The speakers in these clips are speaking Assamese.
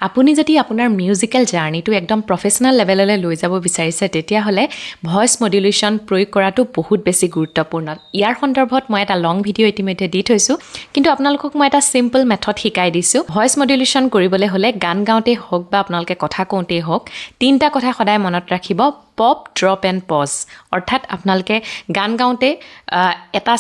আপুনি যদি আপোনাৰ মিউজিকেল জাৰ্নিটো একদম প্ৰফেচনেল লেভেললৈ লৈ যাব বিচাৰিছে তেতিয়াহ'লে ভইচ মডুলেশ্যন প্ৰয়োগ কৰাটো বহুত বেছি গুৰুত্বপূৰ্ণ ইয়াৰ সন্দৰ্ভত মই এটা লং ভিডিঅ' ইতিমধ্যে দি থৈছোঁ কিন্তু আপোনালোকক মই এটা চিম্পল মেথড শিকাই দিছোঁ ভইচ মডুলেশ্যন কৰিবলৈ হ'লে গান গাওঁতেই হওক বা আপোনালোকে কথা কওঁতেই হওক তিনিটা কথা সদায় মনত ৰাখিব পপ ড্ৰপ এণ্ড পজ অৰ্থাৎ আপোনালোকে গান গাওঁতে এটা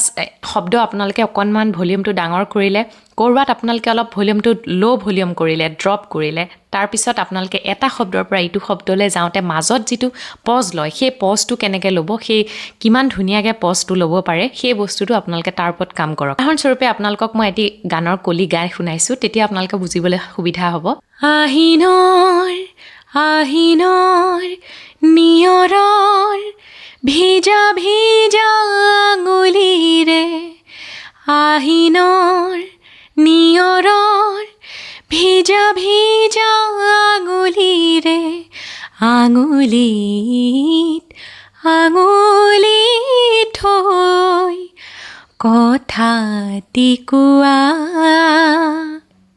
শব্দ আপোনালোকে অকণমান ভলিউমটো ডাঙৰ কৰিলে ক'ৰবাত আপোনালোকে অলপ ভলিউমটো ল' ভলিউম কৰিলে ড্ৰপ কৰিলে তাৰপিছত আপোনালোকে এটা শব্দৰ পৰা ইটো শব্দলৈ যাওঁতে মাজত যিটো পজ লয় সেই পজটো কেনেকৈ ল'ব সেই কিমান ধুনীয়াকৈ পজটো ল'ব পাৰে সেই বস্তুটো আপোনালোকে তাৰ ওপৰত কাম কৰক উদাহৰণস্বৰূপে আপোনালোকক মই এটি গানৰ কলি গাই শুনাইছোঁ তেতিয়া আপোনালোকে বুজিবলৈ সুবিধা হ'ব আহিনৰ আহিনৰ নিয়ৰৰ ভিজা ভিজা আঙুলিৰে আহিনৰ নিয়ৰৰ ভিজা ভিজা আঙুলিৰে আঙুলিত আঙুলিত থৈ কথাটি কোৱা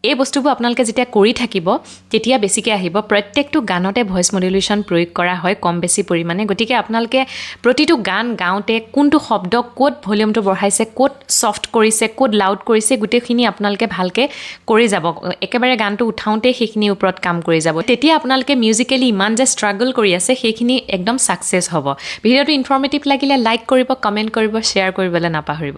এই বস্তুবোৰ আপোনালোকে যেতিয়া কৰি থাকিব তেতিয়া বেছিকৈ আহিব প্ৰত্যেকটো গানতে ভইচ মডুলেশ্যন প্ৰয়োগ কৰা হয় কম বেছি পৰিমাণে গতিকে আপোনালোকে প্ৰতিটো গান গাওঁতে কোনটো শব্দ ক'ত ভলিউমটো বঢ়াইছে ক'ত ছফ্ট কৰিছে ক'ত লাউড কৰিছে গোটেইখিনি আপোনালোকে ভালকৈ কৰি যাব একেবাৰে গানটো উঠাওঁতে সেইখিনিৰ ওপৰত কাম কৰি যাব তেতিয়া আপোনালোকে মিউজিকেলি ইমান যে ষ্ট্ৰাগল কৰি আছে সেইখিনি একদম ছাকচেছ হ'ব ভিডিঅ'টো ইনফৰ্মেটিভ লাগিলে লাইক কৰিব কমেণ্ট কৰিব শ্বেয়াৰ কৰিবলৈ নাপাহৰিব